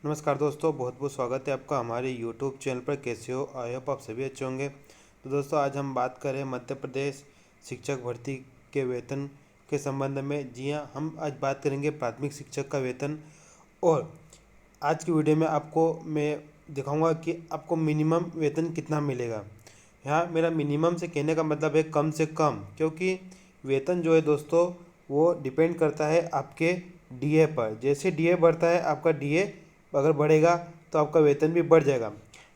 नमस्कार दोस्तों, बहुत बहुत स्वागत है आपका हमारे यूट्यूब चैनल पर। कैसे हो? आई होप आप सभी अच्छे होंगे। तो दोस्तों, आज हम बात करें मध्य प्रदेश शिक्षक भर्ती के वेतन के संबंध में। जी हाँ, हम आज बात करेंगे प्राथमिक शिक्षक का वेतन। और आज की वीडियो में आपको मैं दिखाऊंगा कि आपको मिनिमम वेतन कितना मिलेगा। यहाँ मेरा मिनिमम से कहने का मतलब है कम से कम, क्योंकि वेतन जो है दोस्तों वो डिपेंड करता है आपके डीए पर। जैसे डीए बढ़ता है, आपका डीए अगर बढ़ेगा तो आपका वेतन भी बढ़ जाएगा।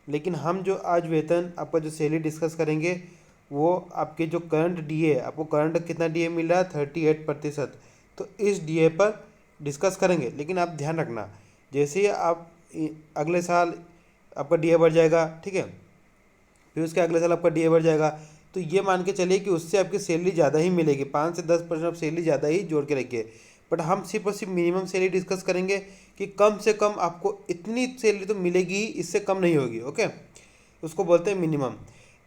लेकिन हम जो आज वेतन आपका जो सैलरी डिस्कस करेंगे वो आपके जो करंट डीए, आपको करंट कितना डीए मिल रहा है 38%, तो इस डीए पर डिस्कस करेंगे। लेकिन आप ध्यान रखना, जैसे ही आप अगले साल आपका डीए बढ़ जाएगा, ठीक है, फिर उसके अगले साल आपका डीए बढ़ जाएगा, तो ये मान के चलिए कि उससे आपकी सैलरी ज़्यादा ही मिलेगी। 5 से 10% आप सैलरी ज़्यादा ही जोड़ के रखिए। बट हम सिर्फ और सिर्फ मिनिमम सैलरी डिस्कस करेंगे कि कम से कम आपको इतनी सैलरी तो मिलेगी ही, इससे कम नहीं होगी। ओके, उसको बोलते हैं मिनिमम।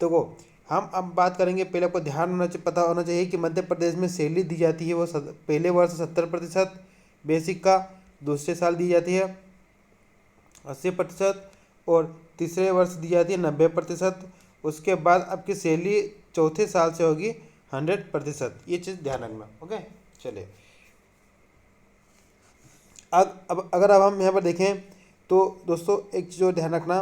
तो वो हम अब बात करेंगे। पहले आपको ध्यान होना चाहिए, पता होना चाहिए कि मध्य प्रदेश में सैलरी दी जाती है वो पहले वर्ष 70% बेसिक का, दूसरे साल दी जाती है 80%, और तीसरे वर्ष दी जाती है 90%। उसके बाद आपकी सैलरी चौथे साल से होगी 100%। ये चीज़ ध्यान रखना। ओके, चलिए अब अगर अब हम यहाँ पर देखें तो दोस्तों एक चीज़ और ध्यान रखना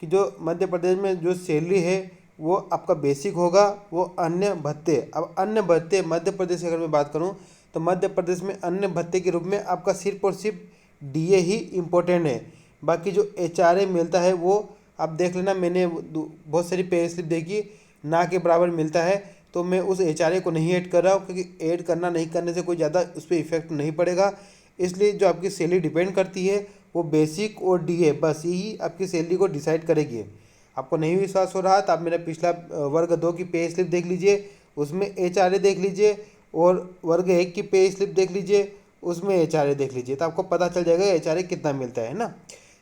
कि जो मध्य प्रदेश में जो सैलरी है वो आपका बेसिक होगा, वो अन्य भत्ते। अब अन्य भत्ते मध्य प्रदेश की अगर मैं बात करूँ तो मध्य प्रदेश में अन्य भत्ते के रूप में आपका सिर्फ और सिर्फ डीए ही इम्पोर्टेंट है। बाकी जो एचआरए मिलता है वो आप देख लेना, मैंने बहुत सारी पे स्लिप देखी, ना के बराबर मिलता है। तो मैं उस एचआरए को नहीं ऐड कर रहा हूँ, क्योंकि ऐड करना नहीं करने से कोई ज़्यादा उस पर इफेक्ट नहीं पड़ेगा। इसलिए जो आपकी सैलरी डिपेंड करती है वो बेसिक और डीए, बस यही आपकी सैलरी को डिसाइड करेगी। आपको नहीं विश्वास हो रहा तो आप मेरा पिछला वर्ग 2 की पे स्लिप देख लीजिए, उसमें एचआरए देख लीजिए, और वर्ग 1 की पे स्लिप देख लीजिए, उसमें एचआरए देख लीजिए, तो आपको पता चल जाएगा एचआरए कितना मिलता है ना।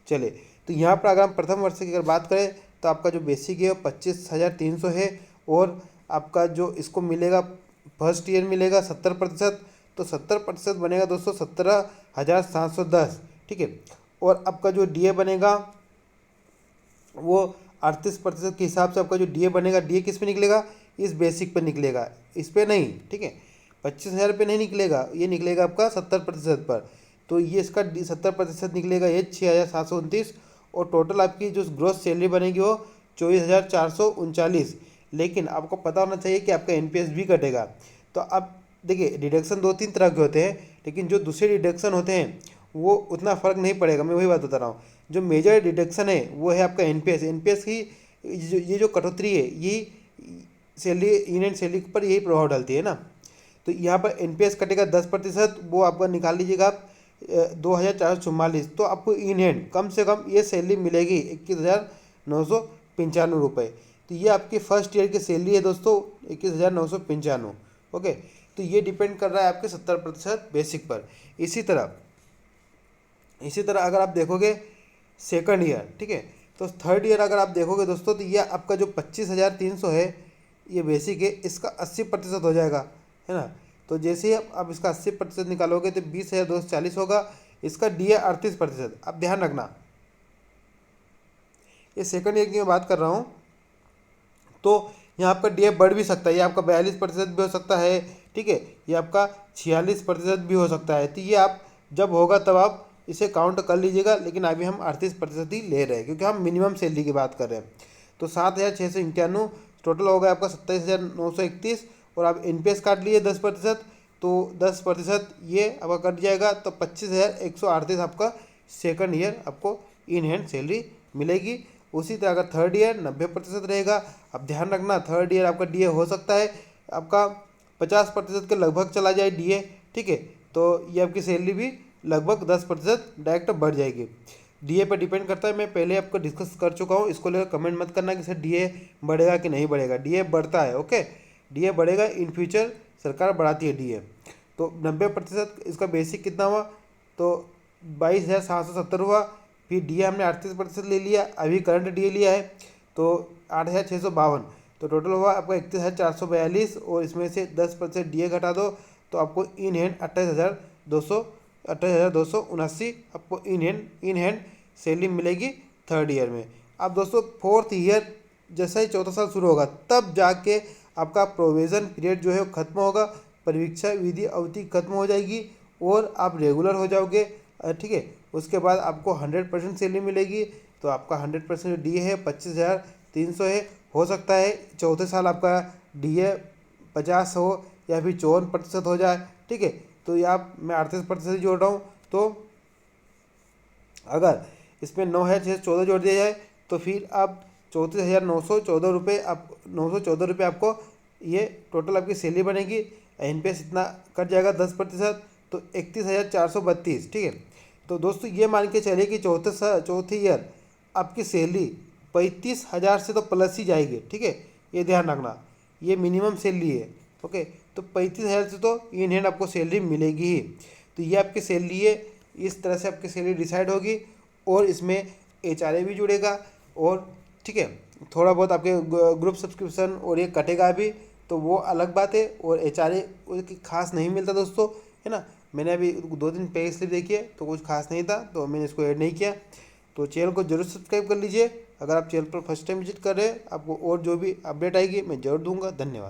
चलिए, तो यहाँ पर अगर हम प्रथम वर्ष की अगर बात करें तो आपका जो बेसिक है वो 25,300 है, और आपका जो इसको मिलेगा फर्स्ट ईयर मिलेगा 70%। तो 70% बनेगा दोस्तों 17,710, ठीक है। और आपका जो डीए बनेगा वो 38% के हिसाब से आपका जो डीए बनेगा, डीए किस पे निकलेगा? इस बेसिक पे निकलेगा, इस पे नहीं, ठीक है। 25,000 पे नहीं निकलेगा, ये निकलेगा आपका 70% पर। तो ये इसका 70% निकलेगा, ये 6,729। और टोटल आपकी जो ग्रोस सैलरी बनेगी वो 24,439। लेकिन आपको पता होना चाहिए कि आपका एनपीएस भी कटेगा। तो अब देखिए, डिडक्शन 2-3 तरह के होते हैं, लेकिन जो दूसरे डिडक्शन होते हैं वो उतना फ़र्क नहीं पड़ेगा। मैं वही बात बता रहा हूँ, जो मेजर डिडक्शन है वो है आपका एनपीएस। एनपीएस की ये जो कटौती है, ये सैलरी इन एंड सैलरी पर यही प्रभाव डालती है ना। तो यहाँ पर एनपीएस कटेगा 10%, वो आपका निकाल लीजिएगा आप 2,444। तो आपको इन हैंड कम से कम ये सैलरी मिलेगी 21,995 रुपये। तो ये आपकी फर्स्ट ईयर की सैलरी है दोस्तों, 21,995। ओके, तो ये डिपेंड कर रहा है आपके 70% बेसिक पर। इसी तरह अगर आप देखोगे सेकंड ईयर, ठीक है, तो थर्ड ईयर अगर आप देखोगे दोस्तों तो ये आपका जो 25,300 है ये बेसिक है, इसका 80% हो जाएगा, है ना। तो जैसे ही आप इसका 80% निकालोगे तो 20,240 होगा। इसका डीए 38%। अब ध्यान रखना, ये सेकंड ईयर की मैं बात कर रहा हूँ, तो यहाँ आपका डीए बढ़ भी सकता है, ये आपका 42% भी हो सकता है, ठीक है, ये आपका 46% भी हो सकता है। तो ये आप जब होगा तब आप इसे काउंट कर लीजिएगा। लेकिन अभी हम 38% ही ले रहे हैं, क्योंकि हम मिनिमम सैलरी की बात कर रहे हैं। तो 7,691 टोटल हो गया आपका 27,931। और आप एनपीएस काट लिए 10%, तो 10% ये आपका कट जाएगा, तो 25,138 आपका सेकंड ईयर आपको इन हैंड सैलरी मिलेगी। उसी तरह अगर थर्ड ईयर 90% रहेगा। अब ध्यान रखना, थर्ड ईयर आपका डीए हो सकता है आपका 50% के लगभग चला जाए डीए, ठीक है। तो ये आपकी सैलरी भी लगभग 10% डायरेक्ट बढ़ जाएगी। डीए पर डिपेंड करता है, मैं पहले आपको डिस्कस कर चुका हूँ, इसको लेकर कमेंट मत करना कि सर डीए बढ़ेगा कि नहीं बढ़ेगा। डीए बढ़ता है, ओके, डीए बढ़ेगा, इन फ्यूचर सरकार बढ़ाती है डीए। तो 90% इसका बेसिक कितना हुआ? तो 22,770 हुआ। फिर डीए हमने 38% ले लिया, अभी करंट डीए लिया है तो 8,652। तो टोटल हुआ आपका 31,442, और इसमें से 10% डीए घटा दो तो आपको इन हैंड 28,279 आपको इन हैंड सैलरी मिलेगी थर्ड ईयर में। अब दोस्तों फोर्थ ईयर जैसा ही चौथा साल शुरू होगा तब जाके आपका प्रोविज़न पीरियड जो है वो खत्म होगा, परीक्षा विधि अवधि खत्म हो जाएगी और आप रेगुलर हो जाओगे। ठीक है, उसके बाद आपको 100% सैलरी मिलेगी। तो आपका 100% डी है 25,300 है। हो सकता है चौथे साल आपका डी ए 50 हो या फिर 54% हो जाए। ठीक है, तो ये आप मैं 38% जोड़ रहा हूँ। तो अगर इसमें 9,614 जोड़ दिया जाए तो फिर आप 34,914 रुपये आप 914 रुपये आपको ये टोटल आपकी सैलरी बनेगी। एनपीएस इतना कट जाएगा 10%, तो 31,432। ठीक है, तो दोस्तों ये मान के चलिए कि चौथे ईयर आपकी सैलरी 35,000 से तो प्लस ही जाएगी। ठीक है, ये ध्यान रखना, ये मिनिमम सैलरी है। ओके, तो 35,000 से तो इन हैंड आपको सैलरी मिलेगी ही। तो ये आपकी सैलरी है, इस तरह से आपकी सैलरी डिसाइड होगी और इसमें एचआरए भी जुड़ेगा। और ठीक है, थोड़ा बहुत आपके ग्रुप सब्सक्रिप्शन और ये कटेगा भी, तो वो अलग बात है। और एचआरए खास नहीं मिलता दोस्तों, है ना। मैंने अभी 2 दिन पे स्लिप देखी है तो कुछ खास नहीं था, तो मैंने इसको ऐड नहीं किया। तो चैनल को जरूर सब्सक्राइब कर लीजिए। अगर आप चैनल पर फर्स्ट टाइम विजिट कर रहे हैं, आपको और जो भी अपडेट आएगी मैं जरूर दूंगा। धन्यवाद।